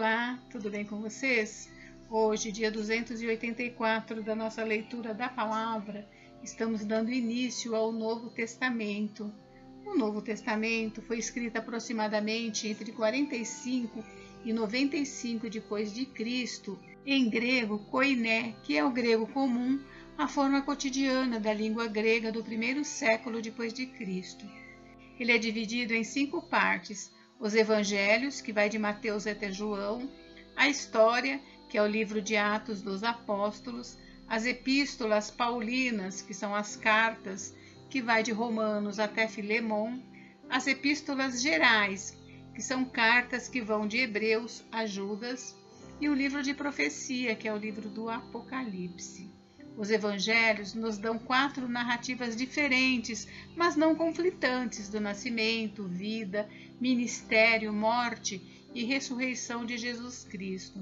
Olá, tudo bem com vocês? Hoje, dia 284 da nossa leitura da palavra, estamos dando início ao Novo Testamento. O Novo Testamento foi escrito aproximadamente entre 45 e 95 depois de Cristo, em grego koiné, que é o grego comum, a forma cotidiana da língua grega do primeiro século depois de Cristo. Ele é dividido em 5 partes: os Evangelhos, que vai de Mateus até João, a História, que é o livro de Atos dos Apóstolos, as Epístolas Paulinas, que são as cartas, que vai de Romanos até Filemon, as Epístolas Gerais, que são cartas que vão de Hebreus a Judas, e o livro de Profecia, que é o livro do Apocalipse. Os evangelhos nos dão 4 narrativas diferentes, mas não conflitantes, do nascimento, vida, ministério, morte e ressurreição de Jesus Cristo.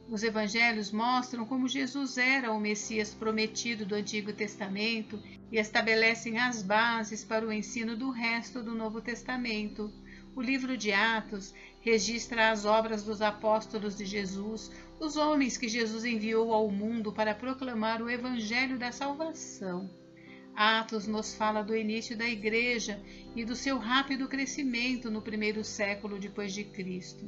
Os evangelhos mostram como Jesus era o Messias prometido do Antigo Testamento e estabelecem as bases para o ensino do resto do Novo Testamento. O livro de Atos registra as obras dos apóstolos de Jesus, os homens que Jesus enviou ao mundo para proclamar o Evangelho da salvação. Atos nos fala do início da Igreja e do seu rápido crescimento no primeiro século depois de Cristo.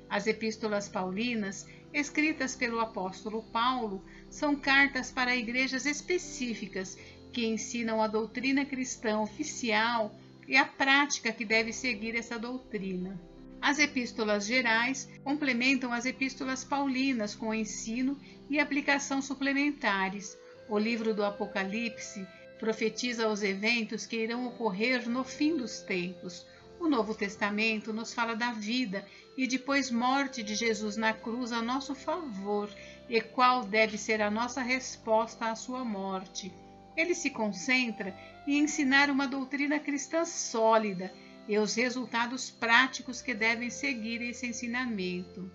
As Epístolas Paulinas, escritas pelo apóstolo Paulo, são cartas para igrejas específicas que ensinam a doutrina cristã oficial e a prática que deve seguir essa doutrina. As Epístolas Gerais complementam as Epístolas Paulinas com ensino e aplicação suplementares. O livro do Apocalipse profetiza os eventos que irão ocorrer no fim dos tempos. O Novo Testamento nos fala da vida e depois morte de Jesus na cruz a nosso favor e qual deve ser a nossa resposta à sua morte. Ele se concentra em ensinar uma doutrina cristã sólida e os resultados práticos que devem seguir esse ensinamento.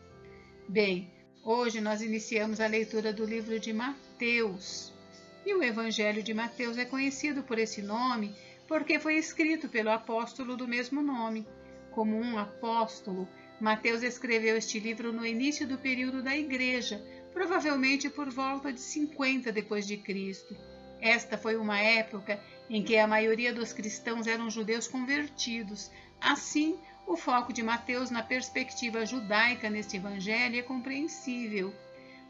Bem, hoje nós iniciamos a leitura do livro de Mateus. E o Evangelho de Mateus é conhecido por esse nome porque foi escrito pelo apóstolo do mesmo nome. Como um apóstolo, Mateus escreveu este livro no início do período da Igreja, provavelmente por volta de 50 depois de Cristo. Esta foi uma época em que a maioria dos cristãos eram judeus convertidos. Assim, o foco de Mateus na perspectiva judaica neste evangelho é compreensível.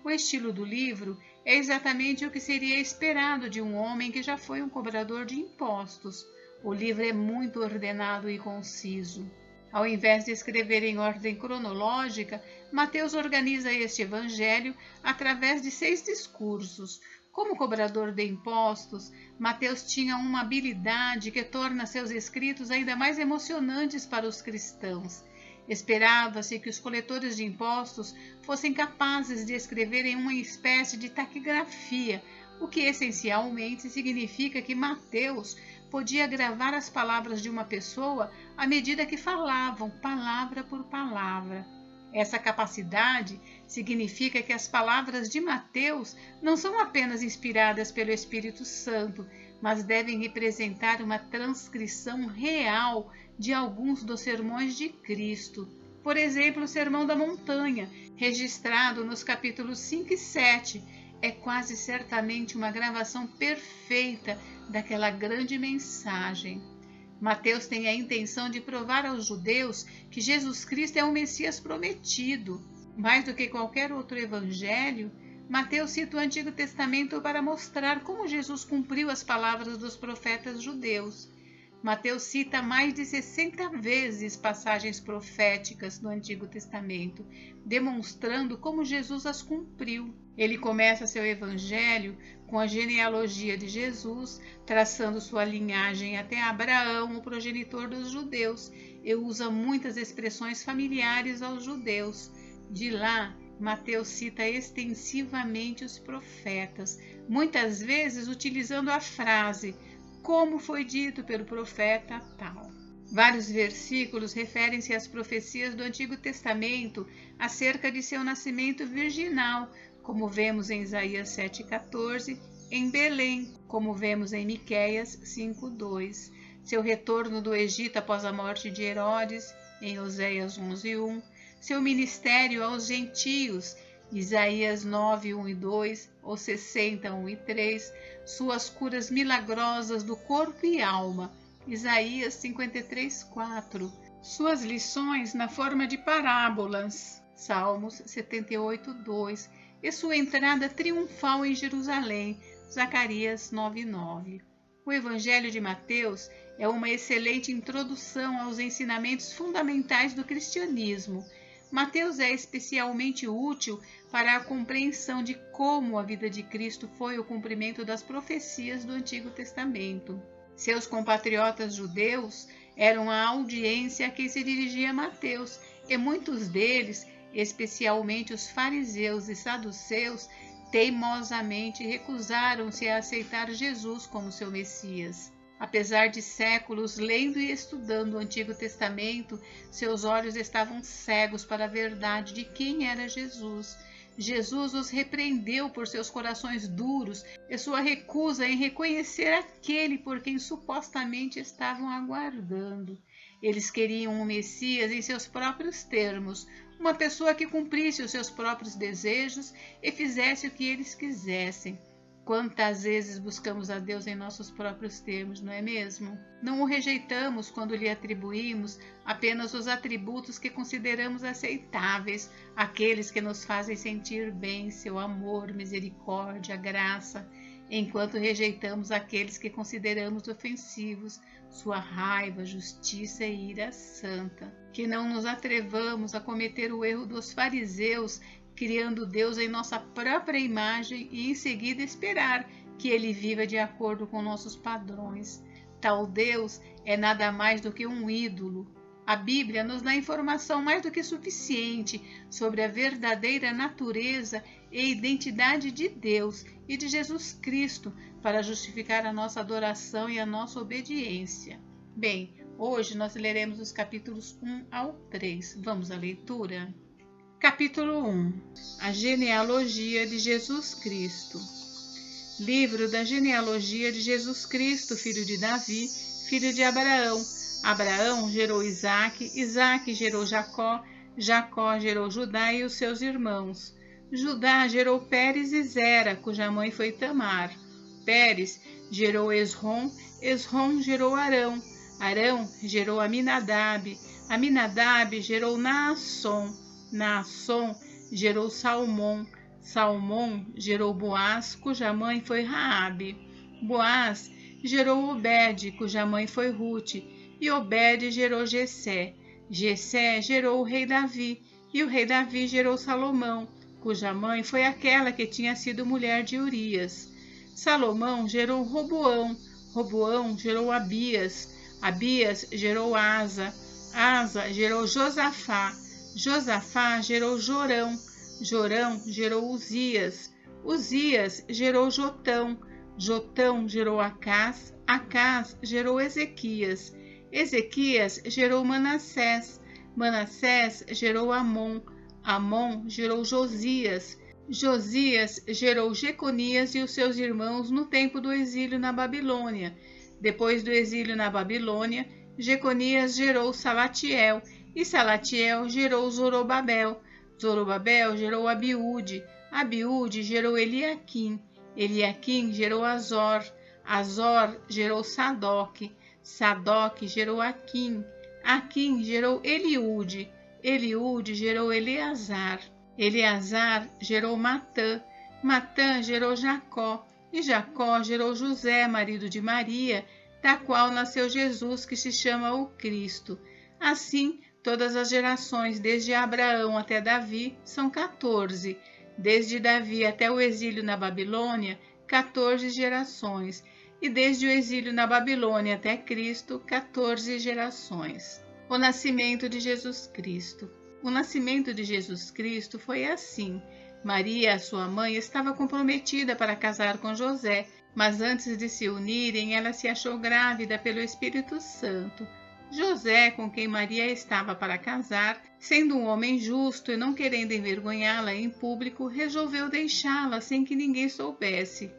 O estilo do livro é exatamente o que seria esperado de um homem que já foi um cobrador de impostos. O livro é muito ordenado e conciso. Ao invés de escrever em ordem cronológica, Mateus organiza este evangelho através de 6 discursos. Como cobrador de impostos, Mateus tinha uma habilidade que torna seus escritos ainda mais emocionantes para os cristãos. Esperava-se que os coletores de impostos fossem capazes de escrever em uma espécie de taquigrafia, o que essencialmente significa que Mateus podia gravar as palavras de uma pessoa à medida que falavam, palavra por palavra. Essa capacidade significa que as palavras de Mateus não são apenas inspiradas pelo Espírito Santo, mas devem representar uma transcrição real de alguns dos sermões de Cristo. Por exemplo, o Sermão da Montanha, registrado nos capítulos 5 e 7, é quase certamente uma gravação perfeita daquela grande mensagem. Mateus tem a intenção de provar aos judeus que Jesus Cristo é o Messias prometido. Mais do que qualquer outro evangelho, Mateus cita o Antigo Testamento para mostrar como Jesus cumpriu as palavras dos profetas judeus. Mateus cita mais de 60 vezes passagens proféticas do Antigo Testamento, demonstrando como Jesus as cumpriu. Ele começa seu evangelho com a genealogia de Jesus, traçando sua linhagem até Abraão, o progenitor dos judeus, e usa muitas expressões familiares aos judeus. De lá, Mateus cita extensivamente os profetas, muitas vezes utilizando a frase como foi dito pelo profeta tal. Vários versículos referem-se às profecias do Antigo Testamento acerca de seu nascimento virginal, como vemos em Isaías 7,14, em Belém, como vemos em Miqueias 5,2, seu retorno do Egito após a morte de Herodes, em Oséias 11,1, seu ministério aos gentios, Isaías 9, 1 e 2, ou 60, 1 e 3, suas curas milagrosas do corpo e alma, Isaías 53, 4, suas lições na forma de parábolas, Salmos 78, 2, e sua entrada triunfal em Jerusalém, Zacarias 9, 9. O Evangelho de Mateus é uma excelente introdução aos ensinamentos fundamentais do cristianismo. Mateus é especialmente útil para a compreensão de como a vida de Cristo foi o cumprimento das profecias do Antigo Testamento. Seus compatriotas judeus eram a audiência a quem se dirigia Mateus, e muitos deles, especialmente os fariseus e saduceus, teimosamente recusaram-se a aceitar Jesus como seu Messias. Apesar de séculos lendo e estudando o Antigo Testamento, seus olhos estavam cegos para a verdade de quem era Jesus. Jesus os repreendeu por seus corações duros e sua recusa em reconhecer aquele por quem supostamente estavam aguardando. Eles queriam um Messias em seus próprios termos, uma pessoa que cumprisse os seus próprios desejos e fizesse o que eles quisessem. Quantas vezes buscamos a Deus em nossos próprios termos, não é mesmo? Não o rejeitamos quando lhe atribuímos apenas os atributos que consideramos aceitáveis, aqueles que nos fazem sentir bem, seu amor, misericórdia, graça, enquanto rejeitamos aqueles que consideramos ofensivos, sua raiva, justiça e ira santa. Que não nos atrevamos a cometer o erro dos fariseus, criando Deus em nossa própria imagem e em seguida esperar que Ele viva de acordo com nossos padrões. Tal Deus é nada mais do que um ídolo. A Bíblia nos dá informação mais do que suficiente sobre a verdadeira natureza e identidade de Deus e de Jesus Cristo para justificar a nossa adoração e a nossa obediência. Bem, hoje nós leremos os capítulos 1 ao 3. Vamos à leitura? Capítulo 1. A genealogia de Jesus Cristo. Livro da genealogia de Jesus Cristo, filho de Davi, filho de Abraão. Abraão gerou Isaque, Isaque gerou Jacó, Jacó gerou Judá e os seus irmãos. Judá gerou Pérez e Zera, cuja mãe foi Tamar. Pérez gerou Esrom, Esrom gerou Arão, Arão gerou Aminadab, Aminadab gerou Naasson, Naasson gerou Salmão, Salmão gerou Boaz, cuja mãe foi Raabe. Boaz gerou Obed, cuja mãe foi Rute, e Obed gerou Jessé. Jessé gerou o rei Davi, e o rei Davi gerou Salomão, cuja mãe foi aquela que tinha sido mulher de Urias. Salomão gerou Roboão, Roboão gerou Abias, Abias gerou Asa, Asa gerou Josafá, Josafá gerou Jorão, Jorão gerou Uzias, Uzias gerou Jotão, Jotão gerou Acás, Acás gerou Ezequias, Ezequias gerou Manassés, Manassés gerou Amon, Amon gerou Josias, Josias gerou Jeconias e os seus irmãos no tempo do exílio na Babilônia. Depois do exílio na Babilônia, Jeconias gerou Salatiel, e Salatiel gerou Zorobabel. Zorobabel gerou Abiúde, Abiúde gerou Eliaquim, Eliaquim gerou Azor, Azor gerou Sadoc, Sadoc gerou Aquim, Aquim gerou Eliúde, Eliúde gerou Eleazar, Eleazar gerou Matã, Matã gerou Jacó, e Jacó gerou José, marido de Maria, da qual nasceu Jesus, que se chama o Cristo. Assim, todas as gerações, desde Abraão até Davi, são 14. Desde Davi até o exílio na Babilônia, 14 gerações. E desde o exílio na Babilônia até Cristo, 14 gerações. O nascimento de Jesus Cristo. O nascimento de Jesus Cristo foi assim. Maria, sua mãe, estava comprometida para casar com José, mas antes de se unirem, ela se achou grávida pelo Espírito Santo. José, com quem Maria estava para casar, sendo um homem justo e não querendo envergonhá-la em público, resolveu deixá-la sem que ninguém soubesse.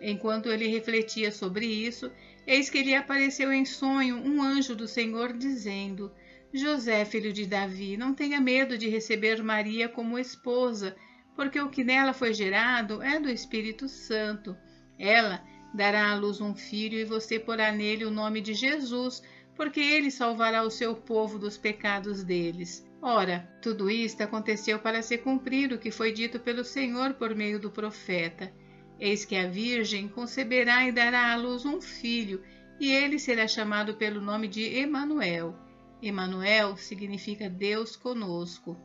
Enquanto ele refletia sobre isso, eis que lhe apareceu em sonho um anjo do Senhor dizendo: José, filho de Davi, não tenha medo de receber Maria como esposa, porque o que nela foi gerado é do Espírito Santo. Ela dará à luz um filho e você porá nele o nome de Jesus, porque ele salvará o seu povo dos pecados deles. Ora, tudo isto aconteceu para se cumprir o que foi dito pelo Senhor por meio do profeta. Eis que a Virgem conceberá e dará à luz um filho, e ele será chamado pelo nome de Emanuel. Emanuel significa Deus conosco.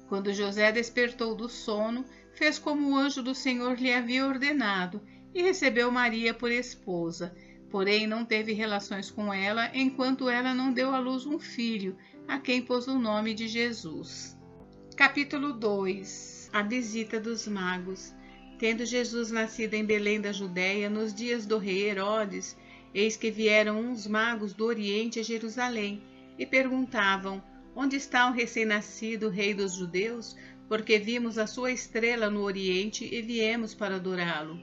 Quando José despertou do sono, fez como o anjo do Senhor lhe havia ordenado e recebeu Maria por esposa. Porém, não teve relações com ela enquanto ela não deu à luz um filho, a quem pôs o nome de Jesus. Capítulo 2. A visita dos magos. Tendo Jesus nascido em Belém da Judéia, nos dias do rei Herodes, eis que vieram uns magos do Oriente a Jerusalém e perguntavam: onde está o recém-nascido rei dos judeus? Porque vimos a sua estrela no Oriente e viemos para adorá-lo.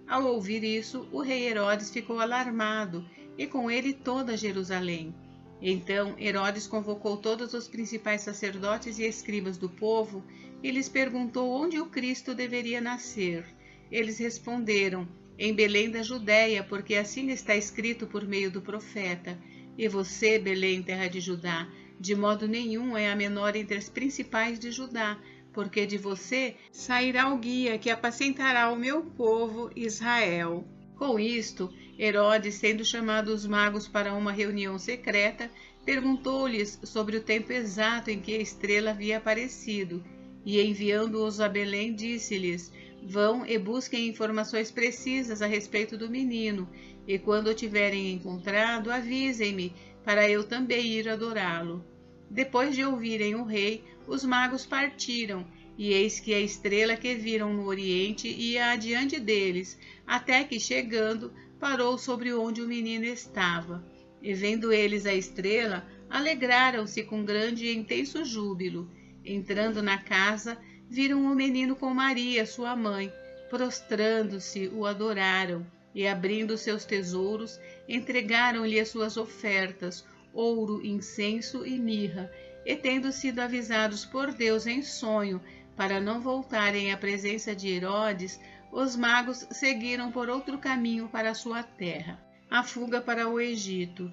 Ao ouvir isso, o rei Herodes ficou alarmado, e com ele toda Jerusalém. Então Herodes convocou todos os principais sacerdotes e escribas do povo e lhes perguntou onde o Cristo deveria nascer. Eles responderam: em Belém da Judéia, porque assim está escrito por meio do profeta: e você, Belém, terra de Judá, de modo nenhum é a menor entre as principais de Judá, porque de você sairá o guia que apacentará o meu povo Israel. Com isto, Herodes, tendo chamado os magos para uma reunião secreta, perguntou-lhes sobre o tempo exato em que a estrela havia aparecido, e enviando-os a Belém, disse-lhes: vão e busquem informações precisas a respeito do menino, e quando o tiverem encontrado, avisem-me, para eu também ir adorá-lo. Depois de ouvirem o rei, os magos partiram, e eis que a estrela que viram no Oriente ia adiante deles, até que, chegando, parou sobre onde o menino estava. E vendo eles a estrela, alegraram-se com grande e intenso júbilo. Entrando na casa, viram o menino com Maria, sua mãe. Prostrando-se, o adoraram, e abrindo seus tesouros, entregaram-lhe as suas ofertas, ouro, incenso e mirra, e tendo sido avisados por Deus em sonho, para não voltarem à presença de Herodes, os magos seguiram por outro caminho para a sua terra, a fuga para o Egito.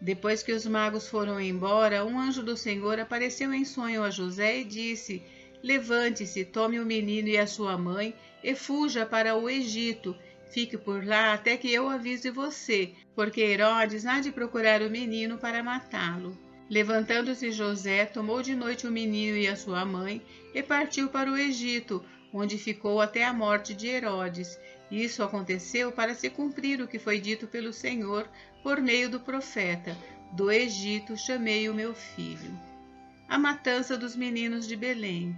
Depois que os magos foram embora, um anjo do Senhor apareceu em sonho a José e disse: levante-se, tome o menino e a sua mãe e fuja para o Egito. Fique por lá até que eu avise você, porque Herodes há de procurar o menino para matá-lo. Levantando-se José, tomou de noite o menino e a sua mãe e partiu para o Egito, onde ficou até a morte de Herodes. Isso aconteceu para se cumprir o que foi dito pelo Senhor por meio do profeta: do Egito chamei o meu filho. A matança dos meninos de Belém.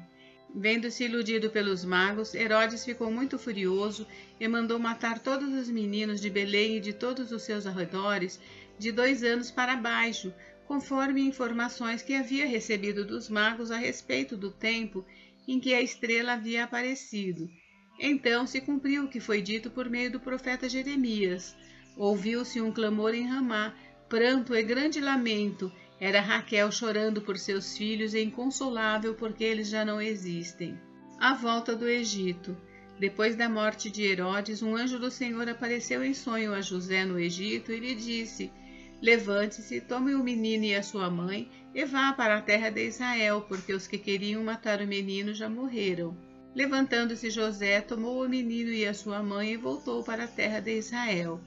Vendo-se iludido pelos magos, Herodes ficou muito furioso e mandou matar todos os meninos de Belém e de todos os seus arredores, de 2 anos para baixo, conforme informações que havia recebido dos magos a respeito do tempo em que a estrela havia aparecido. Então se cumpriu o que foi dito por meio do profeta Jeremias. Ouviu-se um clamor em Ramá, pranto e grande lamento. Era Raquel chorando por seus filhos e inconsolável porque eles já não existem. A volta do Egito. Depois da morte de Herodes, um anjo do Senhor apareceu em sonho a José no Egito e lhe disse: levante-se, tome o menino e a sua mãe e vá para a terra de Israel, porque os que queriam matar o menino já morreram. Levantando-se José, tomou o menino e a sua mãe e voltou para a terra de Israel.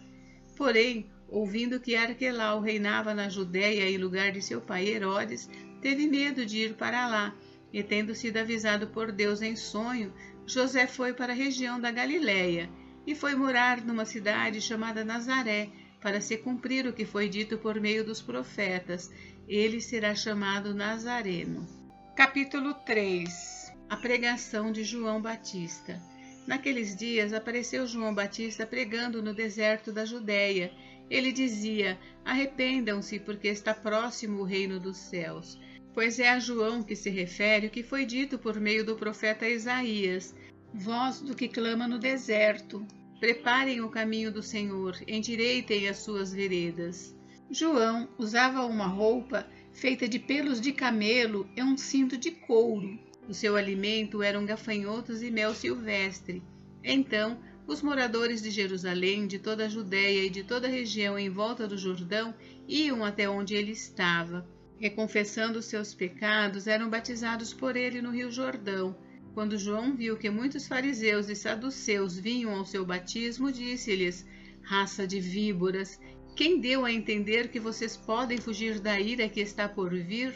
Porém, ouvindo que Arquelau reinava na Judéia em lugar de seu pai Herodes, teve medo de ir para lá, e tendo sido avisado por Deus em sonho, José foi para a região da Galiléia, e foi morar numa cidade chamada Nazaré, para se cumprir o que foi dito por meio dos profetas: ele será chamado Nazareno. Capítulo 3. A pregação de João Batista. Naqueles dias apareceu João Batista pregando no deserto da Judéia. Ele dizia: arrependam-se, porque está próximo o reino dos céus. Pois é a João que se refere o que foi dito por meio do profeta Isaías: voz do que clama no deserto, preparem o caminho do Senhor, endireitem as suas veredas. João usava uma roupa feita de pelos de camelo e um cinto de couro. O seu alimento eram gafanhotos e mel silvestre. Então, os moradores de Jerusalém, de toda a Judéia e de toda a região em volta do Jordão iam até onde ele estava. Reconfessando seus pecados, eram batizados por ele no rio Jordão. Quando João viu que muitos fariseus e saduceus vinham ao seu batismo, disse-lhes: raça de víboras, quem deu a entender que vocês podem fugir da ira que está por vir?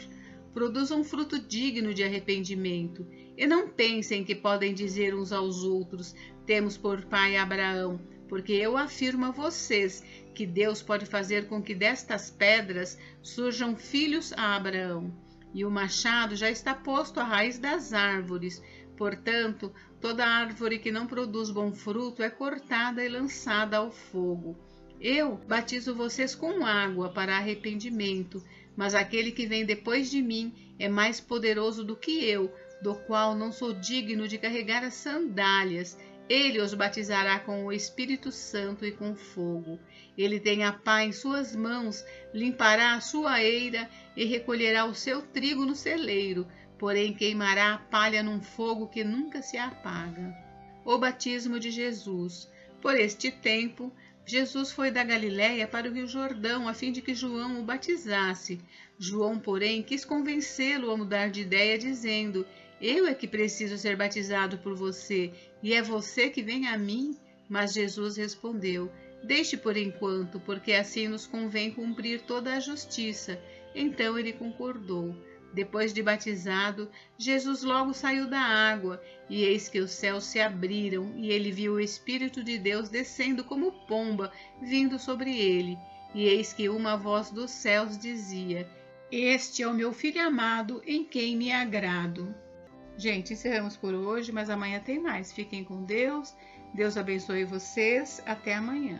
Produzam um fruto digno de arrependimento, e não pensem que podem dizer uns aos outros: temos por pai Abraão, porque eu afirmo a vocês que Deus pode fazer com que destas pedras surjam filhos a Abraão. E o machado já está posto à raiz das árvores. Portanto, toda árvore que não produz bom fruto é cortada e lançada ao fogo. Eu batizo vocês com água para arrependimento, mas aquele que vem depois de mim é mais poderoso do que eu, do qual não sou digno de carregar as sandálias. Ele os batizará com o Espírito Santo e com fogo. Ele tem a pá em suas mãos, limpará a sua eira e recolherá o seu trigo no celeiro, porém queimará a palha num fogo que nunca se apaga. O batismo de Jesus. Por este tempo, Jesus foi da Galiléia para o rio Jordão, a fim de que João o batizasse. João, porém, quis convencê-lo a mudar de ideia, dizendo: eu é que preciso ser batizado por você, e é você que vem a mim? Mas Jesus respondeu: deixe por enquanto, porque assim nos convém cumprir toda a justiça. Então ele concordou. Depois de batizado, Jesus logo saiu da água, e eis que os céus se abriram, e ele viu o Espírito de Deus descendo como pomba, vindo sobre ele. E eis que uma voz dos céus dizia: este é o meu Filho amado, em quem me agrado. Gente, encerramos por hoje, mas amanhã tem mais. Fiquem com Deus. Deus abençoe vocês. Até amanhã.